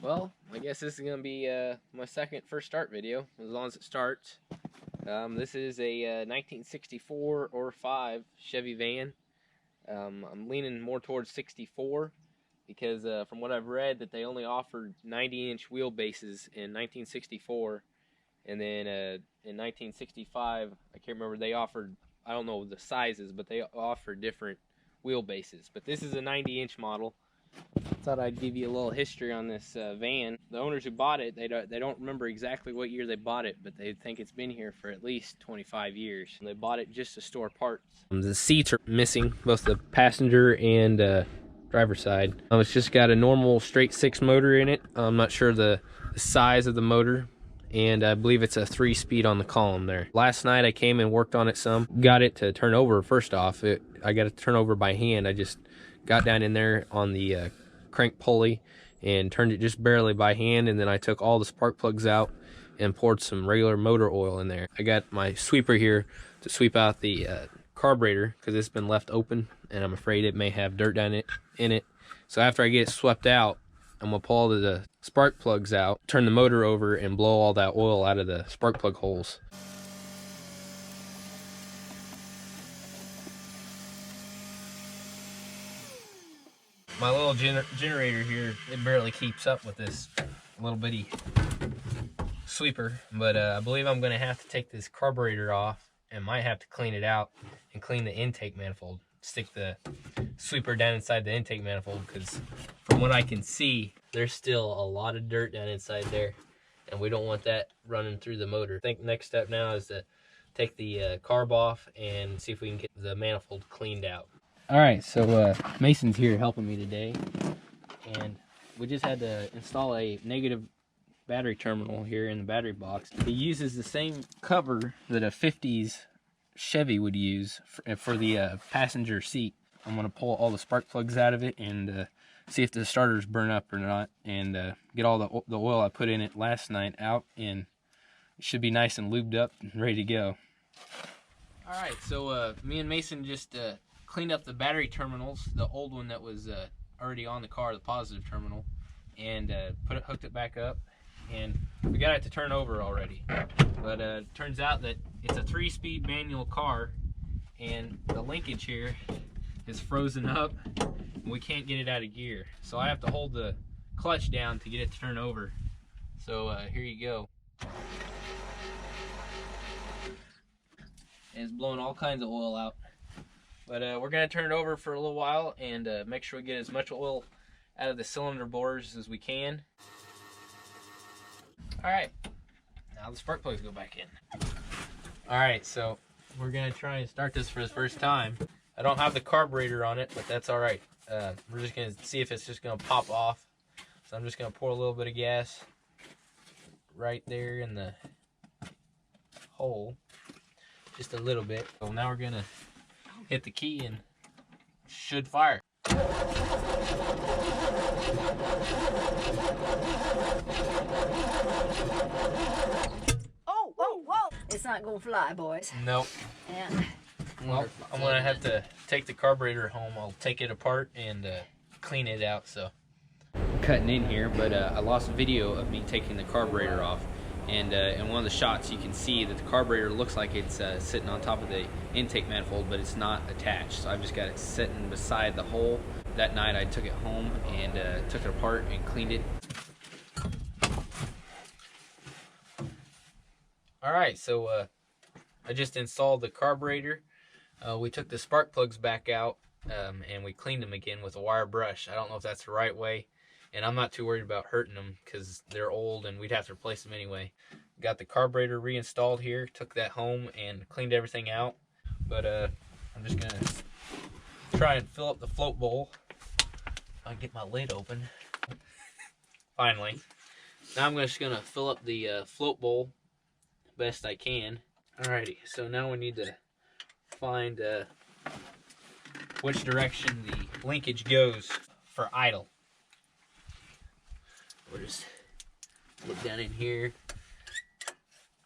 Well, I guess this is going to be my first start video, as long as it starts. This is a 1964 or 5 Chevy van. I'm leaning more towards 64 because from what I've read that they only offered 90-inch wheelbases in 1964, and then in 1965, I can't remember, they offered, I don't know the sizes, but they offered different wheelbases. But this is a 90-inch model. Thought I'd give you a little history on this van. The owners who bought it, they don't remember exactly what year they bought it, but they think it's been here for at least 25 years. And they bought it just to store parts. The seats are missing, both the passenger and driver side. It's just got a normal straight 6 motor in it. I'm not sure the size of the motor, and I believe it's a 3-speed on the column there. Last night I came and worked on it some. Got it to turn over. First off, I got it to turn over by hand. I just got down in there on the crank pulley and turned it just barely by hand, and then I took all the spark plugs out and poured some regular motor oil in there. I got my sweeper here to sweep out the carburetor because it's been left open and I'm afraid it may have dirt in it. So after I get it swept out, I'm gonna pull all the spark plugs out, turn the motor over, and blow all that oil out of the spark plug holes. My little generator here, it barely keeps up with this little bitty sweeper, but I believe I'm going to have to take this carburetor off and might have to clean it out and clean the intake manifold. Stick the sweeper down inside the intake manifold, because from what I can see, there's still a lot of dirt down inside there, and we don't want that running through the motor. I think next step now is to take the carb off and see if we can get the manifold cleaned out. Alright, so Mason's here helping me today, and we just had to install a negative battery terminal here in the battery box. He uses the same cover that a 50s Chevy would use for the passenger seat. I'm going to pull all the spark plugs out of it and see if the starters burn up or not, and get all the oil I put in it last night out, and it should be nice and lubed up and ready to go. Alright, so me and Mason just cleaned up the battery terminals, the old one that was already on the car, the positive terminal, and hooked it back up, and we got it to turn over already. But it turns out that it's a 3-speed manual car, and the linkage here is frozen up, and we can't get it out of gear. So I have to hold the clutch down to get it to turn over. So here you go. And it's blowing all kinds of oil out. But we're going to turn it over for a little while and make sure we get as much oil out of the cylinder bores as we can. Alright, now the spark plugs go back in. Alright, so we're going to try and start this for the first time. I don't have the carburetor on it, but that's alright. We're just going to see if it's just going to pop off. So I'm just going to pour a little bit of gas right there in the hole. Just a little bit. So now we're going to hit the key and should fire. Oh, whoa, whoa! It's not gonna fly, boys. Nope. And well, I'm gonna have to take the carburetor home. I'll take it apart and clean it out. So cutting in here, but I lost video of me taking the carburetor off. And in one of the shots you can see that the carburetor looks like it's sitting on top of the intake manifold, but it's not attached. So I've just got it sitting beside the hole. That night I took it home and took it apart and cleaned it. Alright, so I just installed the carburetor. We took the spark plugs back out and we cleaned them again with a wire brush. I don't know if that's the right way, and I'm not too worried about hurting them because they're old and we'd have to replace them anyway. Got the carburetor reinstalled here, took that home and cleaned everything out. But I'm just gonna try and fill up the float bowl. If I can get my lid open. Finally. Now I'm just gonna fill up the float bowl best I can. Alrighty, so now we need to find which direction the linkage goes for idle. We'll just look down in here.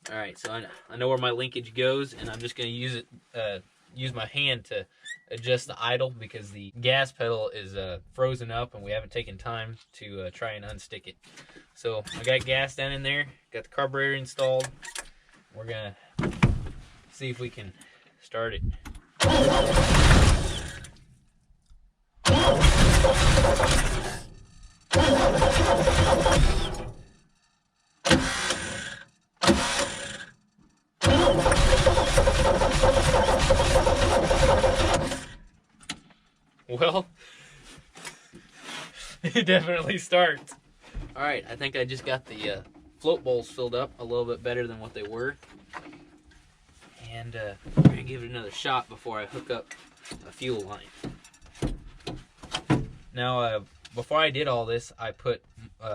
Alright, so I know where my linkage goes, and I'm just going to use my hand to adjust the idle because the gas pedal is frozen up and we haven't taken time to try and unstick it. So I got gas down in there, got the carburetor installed. We're gonna see if we can start it. Well, it definitely starts. Alright, I think I just got the float bowls filled up a little bit better than what they were. And we're going to give it another shot before I hook up a fuel line. Now, before I did all this, I put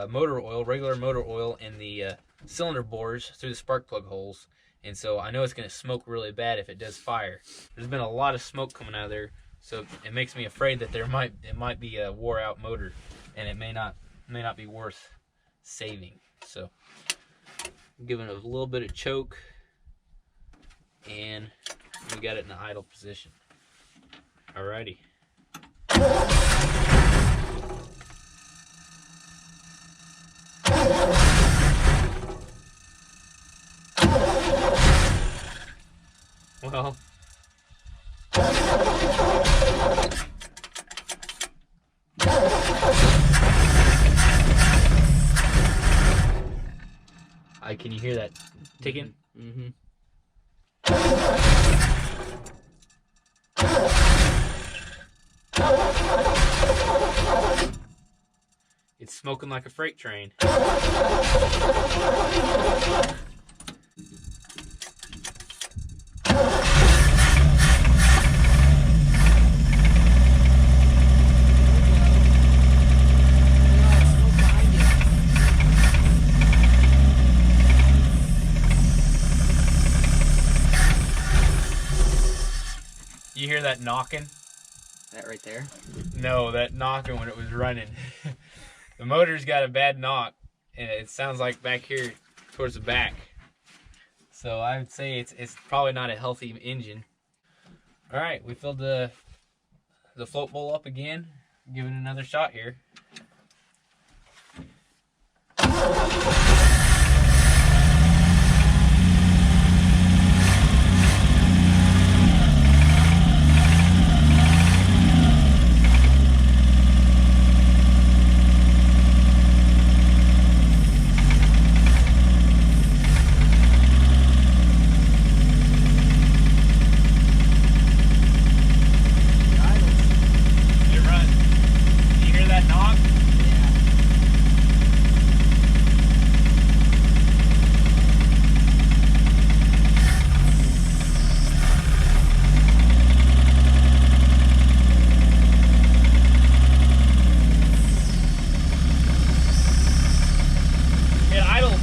motor oil, regular motor oil, in the cylinder bores through the spark plug holes. And so I know it's going to smoke really bad if it does fire. There's been a lot of smoke coming out of there, so it makes me afraid that it might be a wore out motor, and it may not be worth saving. So I'm giving it a little bit of choke, and we got it in the idle position. Alrighty. Well, can you hear that ticking? Mm-hmm. It's smoking like a freight train. You hear that knocking? That right there? No, that knocking when it was running. The motor's got a bad knock, and it sounds like back here towards the back. So I would say it's probably not a healthy engine. All right, we filled the float bowl up again. Give it another shot here.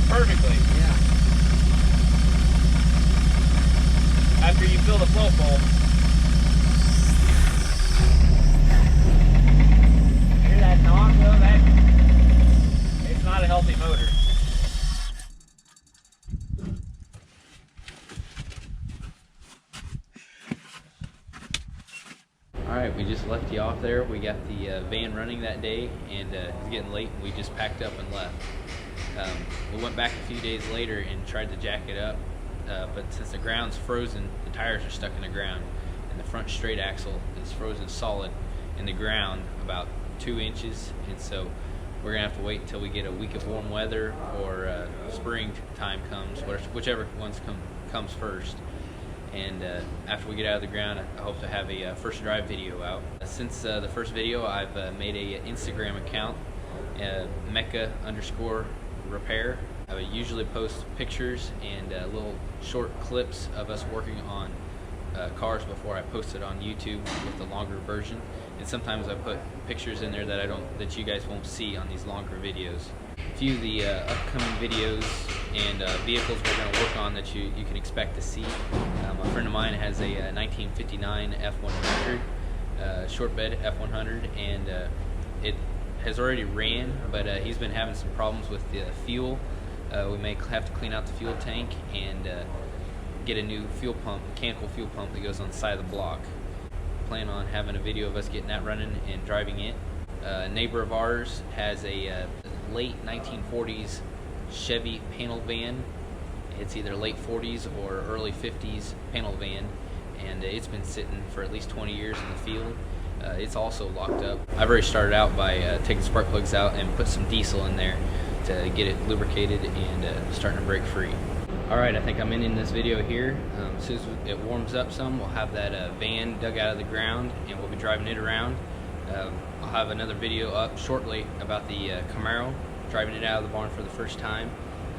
Perfectly. Yeah. After you fill the float bowl. Hear that knock though? It's not a healthy motor. Alright, we just left you off there. We got the van running that day, and it's getting late, and we just packed up and left. We went back a few days later and tried to jack it up, but since the ground's frozen, the tires are stuck in the ground, and the front straight axle is frozen solid in the ground about 2 inches, and so we're gonna have to wait until we get a week of warm weather or spring time comes, whichever comes first. And after we get out of the ground, I hope to have a first drive video out. Since the first video, I've made a Instagram account, Mecca_repair. I would usually post pictures and little short clips of us working on cars before I post it on YouTube with the longer version. And sometimes I put pictures in there that you guys won't see on these longer videos. A few of the upcoming videos and vehicles we're going to work on that you can expect to see. A friend of mine has a 1959 F100, short bed F100, and it has already ran, but he's been having some problems with the fuel. We may have to clean out the fuel tank and get a new fuel pump, mechanical fuel pump that goes on the side of the block. plan on having a video of us getting that running and driving it. A neighbor of ours has a late 1940s Chevy panel van. It's either late 40s or early 50s panel van, and it's been sitting for at least 20 years in the field. It's also locked up. I've already started out by taking spark plugs out and put some diesel in there to get it lubricated and starting to break free. Alright, I think I'm ending this video here. As soon as it warms up some, we'll have that van dug out of the ground and we'll be driving it around. I'll have another video up shortly about the Camaro, driving it out of the barn for the first time,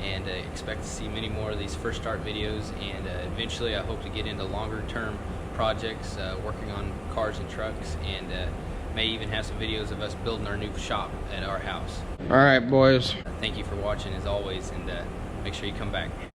and expect to see many more of these first start videos, and eventually I hope to get into longer term projects, working on cars and trucks, and may even have some videos of us building our new shop at our house. Alright, boys. Thank you for watching as always, and make sure you come back.